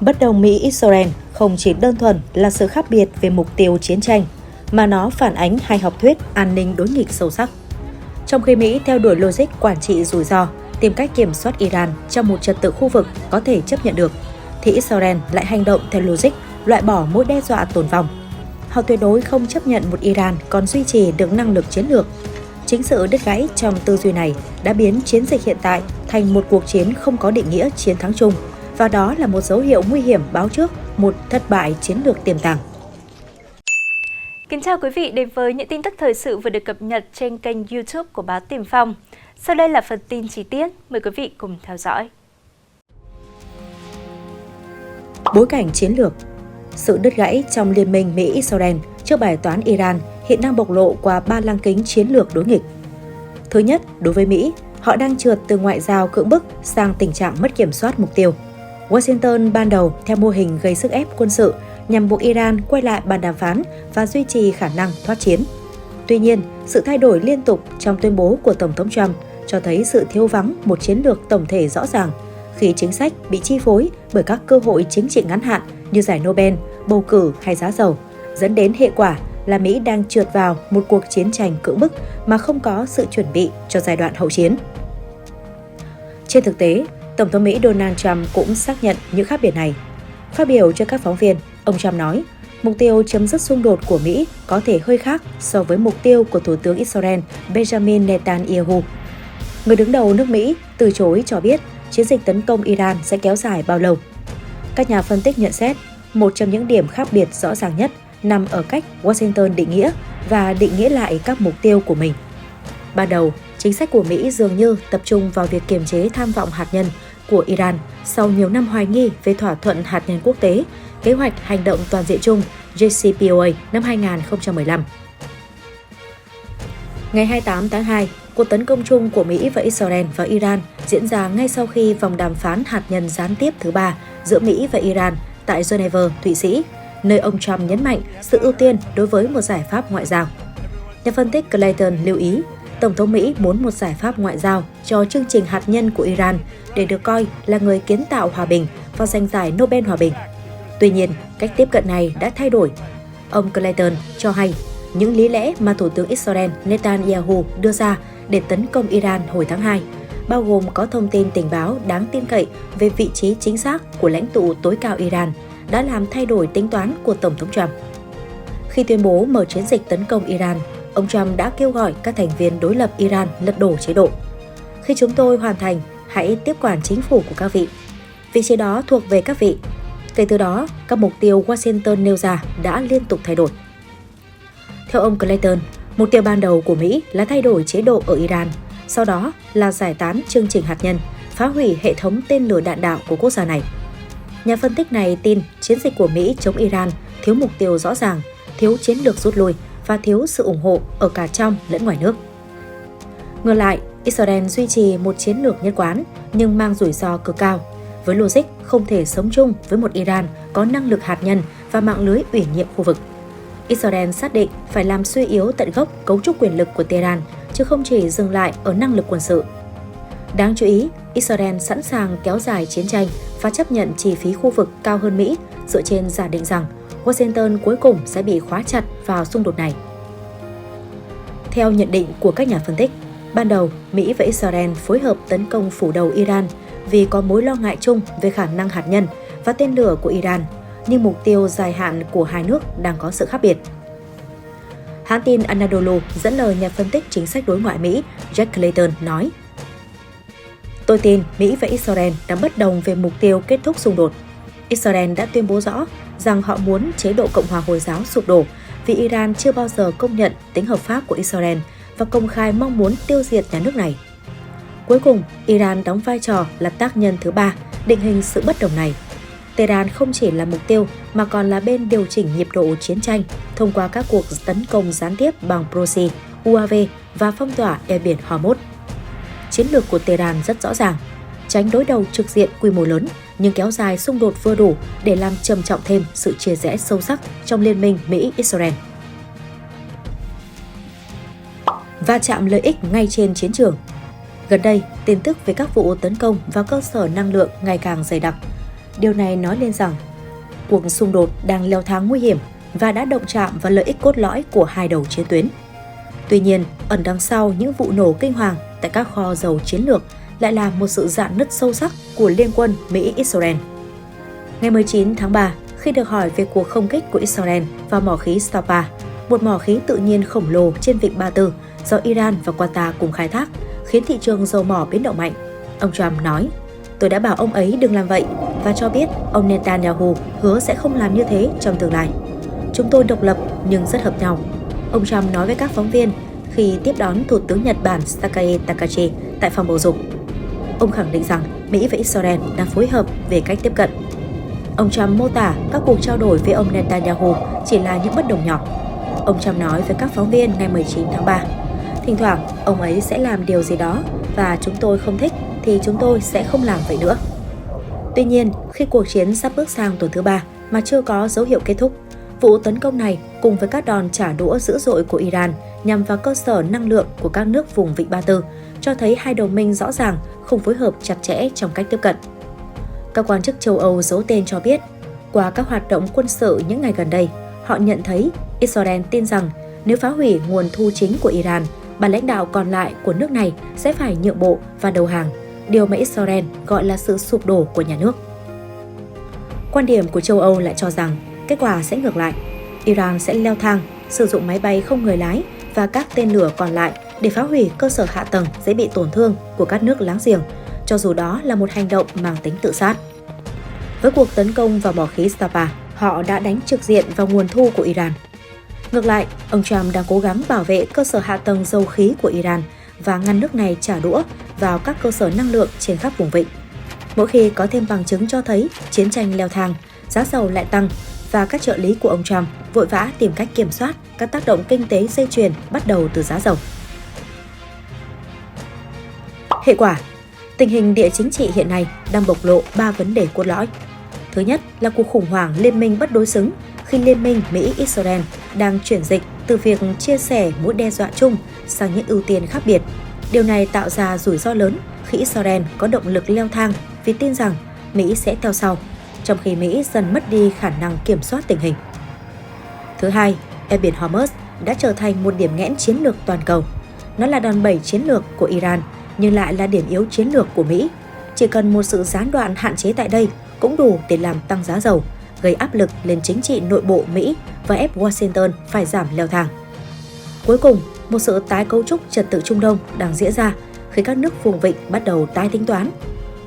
Bất đồng Mỹ-Israel không chỉ đơn thuần là sự khác biệt về mục tiêu chiến tranh, mà nó phản ánh hai học thuyết an ninh đối nghịch sâu sắc. Trong khi Mỹ theo đuổi logic quản trị rủi ro, tìm cách kiểm soát Iran trong một trật tự khu vực có thể chấp nhận được, thì Israel lại hành động theo logic loại bỏ mối đe dọa tồn vong. Họ tuyệt đối không chấp nhận một Iran còn duy trì được năng lực chiến lược. Chính sự đứt gãy trong tư duy này đã biến chiến dịch hiện tại thành một cuộc chiến không có định nghĩa chiến thắng chung, và đó là một dấu hiệu nguy hiểm báo trước một thất bại chiến lược tiềm tàng. Kính chào quý vị đến với những tin tức thời sự vừa được cập nhật trên kênh YouTube của báo Tiền Phong. Sau đây là phần tin chi tiết, mời quý vị cùng theo dõi. Bối cảnh chiến lược. Sự đứt gãy trong liên minh Mỹ-Israel trước bài toán Iran hiện đang bộc lộ qua 3 lăng kính chiến lược đối nghịch. Thứ nhất, đối với Mỹ, họ đang trượt từ ngoại giao cưỡng bức sang tình trạng mất kiểm soát mục tiêu. Washington ban đầu theo mô hình gây sức ép quân sự nhằm buộc Iran quay lại bàn đàm phán và duy trì khả năng thoát chiến. Tuy nhiên, sự thay đổi liên tục trong tuyên bố của Tổng thống Trump cho thấy sự thiếu vắng một chiến lược tổng thể rõ ràng, khi chính sách bị chi phối bởi các cơ hội chính trị ngắn hạn như giải Nobel, bầu cử hay giá dầu, dẫn đến hệ quả là Mỹ đang trượt vào một cuộc chiến tranh cưỡng bức mà không có sự chuẩn bị cho giai đoạn hậu chiến. Trên thực tế, Tổng thống Mỹ Donald Trump cũng xác nhận những khác biệt này. Phát biểu cho các phóng viên, ông Trump nói, mục tiêu chấm dứt xung đột của Mỹ có thể hơi khác so với mục tiêu của Thủ tướng Israel Benjamin Netanyahu. Người đứng đầu nước Mỹ từ chối cho biết chiến dịch tấn công Iran sẽ kéo dài bao lâu. Các nhà phân tích nhận xét, một trong những điểm khác biệt rõ ràng nhất nằm ở cách Washington định nghĩa và định nghĩa lại các mục tiêu của mình. Ban đầu, chính sách của Mỹ dường như tập trung vào việc kiềm chế tham vọng hạt nhân của Iran sau nhiều năm hoài nghi về thỏa thuận hạt nhân quốc tế, kế hoạch hành động toàn diện chung JCPOA năm 2015. Ngày 28 tháng 2, cuộc tấn công chung của Mỹ và Israel vào Iran diễn ra ngay sau khi vòng đàm phán hạt nhân gián tiếp thứ 3 giữa Mỹ và Iran tại Geneva, Thụy Sĩ, nơi ông Trump nhấn mạnh sự ưu tiên đối với một giải pháp ngoại giao. Nhà phân tích Clayton lưu ý, Tổng thống Mỹ muốn một giải pháp ngoại giao cho chương trình hạt nhân của Iran để được coi là người kiến tạo hòa bình và giành giải Nobel Hòa bình. Tuy nhiên, cách tiếp cận này đã thay đổi. Ông Clayton cho hay, những lý lẽ mà Thủ tướng Israel Netanyahu đưa ra để tấn công Iran hồi tháng 2, bao gồm có thông tin tình báo đáng tin cậy về vị trí chính xác của lãnh tụ tối cao Iran, đã làm thay đổi tính toán của Tổng thống Trump. Khi tuyên bố mở chiến dịch tấn công Iran, ông Trump đã kêu gọi các thành viên đối lập Iran lật đổ chế độ. Khi chúng tôi hoàn thành, hãy tiếp quản chính phủ của các vị. Vị trí đó thuộc về các vị. Kể từ đó, các mục tiêu Washington nêu ra đã liên tục thay đổi. Theo ông Clayton, mục tiêu ban đầu của Mỹ là thay đổi chế độ ở Iran, sau đó là giải tán chương trình hạt nhân, phá hủy hệ thống tên lửa đạn đạo của quốc gia này. Nhà phân tích này tin chiến dịch của Mỹ chống Iran thiếu mục tiêu rõ ràng, thiếu chiến lược rút lui và thiếu sự ủng hộ ở cả trong lẫn ngoài nước. Ngược lại, Israel duy trì một chiến lược nhất quán nhưng mang rủi ro cực cao, với logic không thể sống chung với một Iran có năng lực hạt nhân và mạng lưới ủy nhiệm khu vực. Israel xác định phải làm suy yếu tận gốc cấu trúc quyền lực của Tehran, chứ không chỉ dừng lại ở năng lực quân sự. Đáng chú ý, Israel sẵn sàng kéo dài chiến tranh và chấp nhận chi phí khu vực cao hơn Mỹ dựa trên giả định rằng Washington cuối cùng sẽ bị khóa chặt vào xung đột này. Theo nhận định của các nhà phân tích, ban đầu Mỹ và Israel phối hợp tấn công phủ đầu Iran vì có mối lo ngại chung về khả năng hạt nhân và tên lửa của Iran, nhưng mục tiêu dài hạn của hai nước đang có sự khác biệt. Hãng tin Anadolu dẫn lời nhà phân tích chính sách đối ngoại Mỹ Jack Clayton nói: Tôi tin Mỹ và Israel đang bất đồng về mục tiêu kết thúc xung đột. Israel đã tuyên bố rõ rằng họ muốn chế độ Cộng hòa Hồi giáo sụp đổ vì Iran chưa bao giờ công nhận tính hợp pháp của Israel và công khai mong muốn tiêu diệt nhà nước này. Cuối cùng, Iran đóng vai trò là tác nhân thứ 3 định hình sự bất đồng này. Tehran không chỉ là mục tiêu mà còn là bên điều chỉnh nhịp độ chiến tranh thông qua các cuộc tấn công gián tiếp bằng proxy, UAV và phong tỏa eo biển Hormuz. Chiến lược của Tehran rất rõ ràng, tránh đối đầu trực diện quy mô lớn nhưng kéo dài xung đột vừa đủ để làm trầm trọng thêm sự chia rẽ sâu sắc trong liên minh Mỹ-Israel. Va chạm lợi ích ngay trên chiến trường. Gần đây, tin tức về các vụ tấn công vào cơ sở năng lượng ngày càng dày đặc. Điều này nói lên rằng cuộc xung đột đang leo thang nguy hiểm và đã động chạm vào lợi ích cốt lõi của hai đầu chiến tuyến. Tuy nhiên, ẩn đằng sau những vụ nổ kinh hoàng tại các kho dầu chiến lược lại là một sự rạn nứt sâu sắc của liên quân Mỹ-Israel. Ngày 19 tháng 3, khi được hỏi về cuộc không kích của Israel vào mỏ khí Sapa, một mỏ khí tự nhiên khổng lồ trên vịnh Ba Tư do Iran và Qatar cùng khai thác, khiến thị trường dầu mỏ biến động mạnh, ông Trump nói, tôi đã bảo ông ấy đừng làm vậy và cho biết ông Netanyahu hứa sẽ không làm như thế trong tương lai. Chúng tôi độc lập nhưng rất hợp nhau, ông Trump nói với các phóng viên khi tiếp đón Thủ tướng Nhật Bản Sakae Takachi tại phòng bầu dục. Ông khẳng định rằng Mỹ và Israel đang phối hợp về cách tiếp cận. Ông Trump mô tả các cuộc trao đổi với ông Netanyahu chỉ là những bất đồng nhỏ. Ông Trump nói với các phóng viên ngày 19 tháng 3, thỉnh thoảng ông ấy sẽ làm điều gì đó và chúng tôi không thích thì chúng tôi sẽ không làm vậy nữa. Tuy nhiên, khi cuộc chiến sắp bước sang tuần thứ 3 mà chưa có dấu hiệu kết thúc, vụ tấn công này cùng với các đòn trả đũa dữ dội của Iran nhằm vào cơ sở năng lượng của các nước vùng Vịnh Ba Tư cho thấy hai đồng minh rõ ràng không phối hợp chặt chẽ trong cách tiếp cận. Các quan chức châu Âu giấu tên cho biết, qua các hoạt động quân sự những ngày gần đây, họ nhận thấy Israel tin rằng nếu phá hủy nguồn thu chính của Iran, bà lãnh đạo còn lại của nước này sẽ phải nhượng bộ và đầu hàng, điều mà Israel gọi là sự sụp đổ của nhà nước. Quan điểm của châu Âu lại cho rằng kết quả sẽ ngược lại. Iran sẽ leo thang, sử dụng máy bay không người lái và các tên lửa còn lại để phá hủy cơ sở hạ tầng dễ bị tổn thương của các nước láng giềng, cho dù đó là một hành động mang tính tự sát. Với cuộc tấn công vào mỏ khí Sapa, họ đã đánh trực diện vào nguồn thu của Iran. Ngược lại, ông Trump đang cố gắng bảo vệ cơ sở hạ tầng dầu khí của Iran và ngăn nước này trả đũa vào các cơ sở năng lượng trên khắp vùng vịnh. Mỗi khi có thêm bằng chứng cho thấy chiến tranh leo thang, giá dầu lại tăng và các trợ lý của ông Trump vội vã tìm cách kiểm soát các tác động kinh tế dây chuyền bắt đầu từ giá dầu. Hệ quả, tình hình địa chính trị hiện nay đang bộc lộ 3 vấn đề cốt lõi. Thứ nhất là cuộc khủng hoảng liên minh bất đối xứng khi liên minh Mỹ-Israel đang chuyển dịch từ việc chia sẻ mối đe dọa chung sang những ưu tiên khác biệt. Điều này tạo ra rủi ro lớn khi Israel có động lực leo thang vì tin rằng Mỹ sẽ theo sau, trong khi Mỹ dần mất đi khả năng kiểm soát tình hình. Thứ hai, eo biển Hormuz đã trở thành một điểm nghẽn chiến lược toàn cầu. Nó là đòn bẩy chiến lược của Iran nhưng lại là điểm yếu chiến lược của Mỹ. Chỉ cần một sự gián đoạn hạn chế tại đây cũng đủ để làm tăng giá dầu, gây áp lực lên chính trị nội bộ Mỹ và ép Washington phải giảm leo thang. Cuối cùng, một sự tái cấu trúc trật tự Trung Đông đang diễn ra khi các nước vùng vịnh bắt đầu tái tính toán.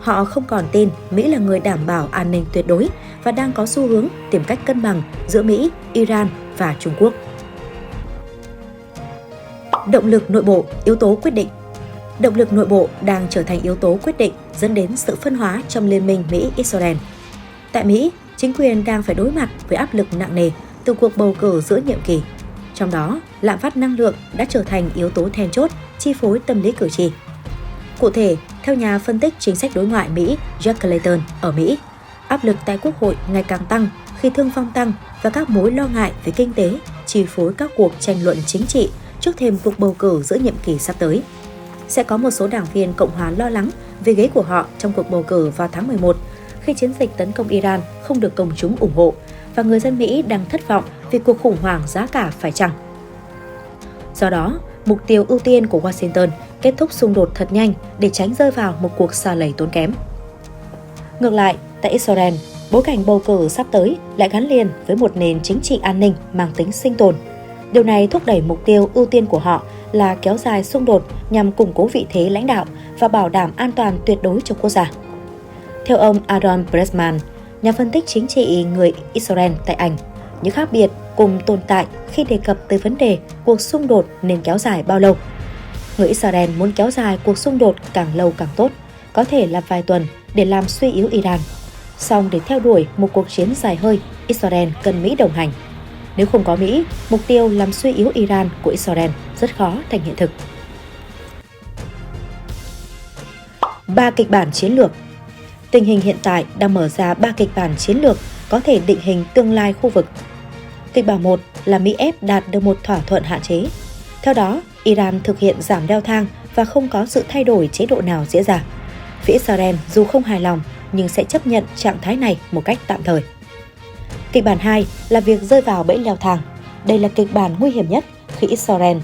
Họ không còn tin Mỹ là người đảm bảo an ninh tuyệt đối và đang có xu hướng tìm cách cân bằng giữa Mỹ, Iran và Trung Quốc. Động lực nội bộ, yếu tố quyết định. Động lực nội bộ đang trở thành yếu tố quyết định dẫn đến sự phân hóa trong liên minh Mỹ-Israel. Tại Mỹ, chính quyền đang phải đối mặt với áp lực nặng nề từ cuộc bầu cử giữa nhiệm kỳ. Trong đó, lạm phát năng lượng đã trở thành yếu tố then chốt chi phối tâm lý cử tri. Cụ thể, theo nhà phân tích chính sách đối ngoại Mỹ Jack Clayton ở Mỹ, áp lực tại Quốc hội ngày càng tăng khi thương vong tăng và các mối lo ngại về kinh tế chi phối các cuộc tranh luận chính trị trước thềm cuộc bầu cử giữa nhiệm kỳ sắp tới. Sẽ có một số đảng viên Cộng hòa lo lắng về ghế của họ trong cuộc bầu cử vào tháng 11 khi chiến dịch tấn công Iran không được công chúng ủng hộ và người dân Mỹ đang thất vọng vì cuộc khủng hoảng giá cả phải chăng. Do đó, mục tiêu ưu tiên của Washington kết thúc xung đột thật nhanh để tránh rơi vào một cuộc xả lầy tốn kém. Ngược lại, tại Israel, bối cảnh bầu cử sắp tới lại gắn liền với một nền chính trị an ninh mang tính sinh tồn. Điều này thúc đẩy mục tiêu ưu tiên của họ là kéo dài xung đột nhằm củng cố vị thế lãnh đạo và bảo đảm an toàn tuyệt đối cho quốc gia. Theo ông Aaron Pressman, nhà phân tích chính trị người Israel tại Anh, những khác biệt cùng tồn tại khi đề cập tới vấn đề cuộc xung đột nên kéo dài bao lâu. Người Israel muốn kéo dài cuộc xung đột càng lâu càng tốt, có thể là vài tuần để làm suy yếu Iran. Song để theo đuổi một cuộc chiến dài hơi, Israel cần Mỹ đồng hành. Nếu không có Mỹ, mục tiêu làm suy yếu Iran của Israel rất khó thành hiện thực. 3 kịch bản chiến lược. Tình hình hiện tại đang mở ra 3 kịch bản chiến lược có thể định hình tương lai khu vực. Kịch bản 1 là Mỹ ép đạt được một thỏa thuận hạn chế. Theo đó, Iran thực hiện giảm leo thang và không có sự thay đổi chế độ nào diễn ra. Phía Israel dù không hài lòng nhưng sẽ chấp nhận trạng thái này một cách tạm thời. Kịch bản 2 là việc rơi vào bẫy leo thang. Đây là kịch bản nguy hiểm nhất khi Israel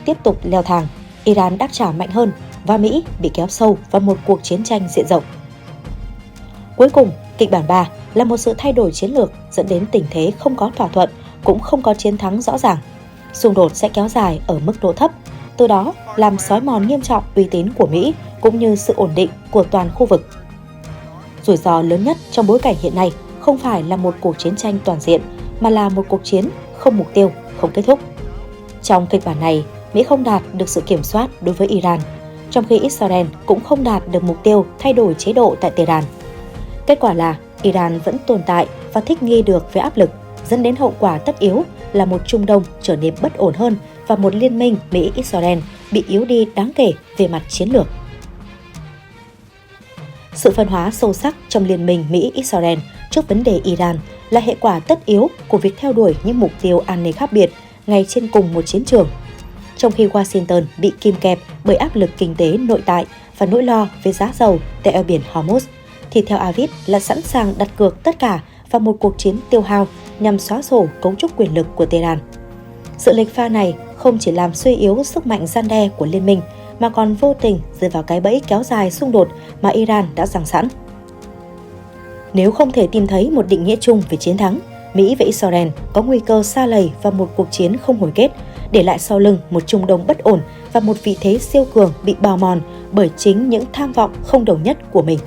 tiếp tục leo thang, Iran đáp trả mạnh hơn và Mỹ bị kéo sâu vào một cuộc chiến tranh diện rộng. Cuối cùng, kịch bản 3 là một sự thay đổi chiến lược dẫn đến tình thế không có thỏa thuận, cũng không có chiến thắng rõ ràng. Xung đột sẽ kéo dài ở mức độ thấp, từ đó làm xói mòn nghiêm trọng uy tín của Mỹ cũng như sự ổn định của toàn khu vực. Rủi ro lớn nhất trong bối cảnh hiện nay không phải là một cuộc chiến tranh toàn diện, mà là một cuộc chiến không mục tiêu, không kết thúc. Trong kịch bản này, Mỹ không đạt được sự kiểm soát đối với Iran, trong khi Israel cũng không đạt được mục tiêu thay đổi chế độ tại Tehran. Kết quả là Iran vẫn tồn tại và thích nghi được với áp lực, dẫn đến hậu quả tất yếu là một Trung Đông trở nên bất ổn hơn và một liên minh Mỹ-Israel bị yếu đi đáng kể về mặt chiến lược. Sự phân hóa sâu sắc trong liên minh Mỹ-Israel trước vấn đề Iran là hệ quả tất yếu của việc theo đuổi những mục tiêu an ninh khác biệt ngay trên cùng một chiến trường. Trong khi Washington bị kìm kẹp bởi áp lực kinh tế nội tại và nỗi lo về giá dầu tại eo biển Hormuz, thì theo Aviv là sẵn sàng đặt cược tất cả vào một cuộc chiến tiêu hao nhằm xóa sổ cấu trúc quyền lực của Tehran. Sự lệch pha này không chỉ làm suy yếu sức mạnh răn đe của liên minh, mà còn vô tình rơi vào cái bẫy kéo dài xung đột mà Iran đã giăng sẵn. Nếu không thể tìm thấy một định nghĩa chung về chiến thắng, Mỹ và Israel có nguy cơ sa lầy vào một cuộc chiến không hồi kết, để lại sau lưng một Trung Đông bất ổn và một vị thế siêu cường bị bào mòn bởi chính những tham vọng không đồng nhất của mình.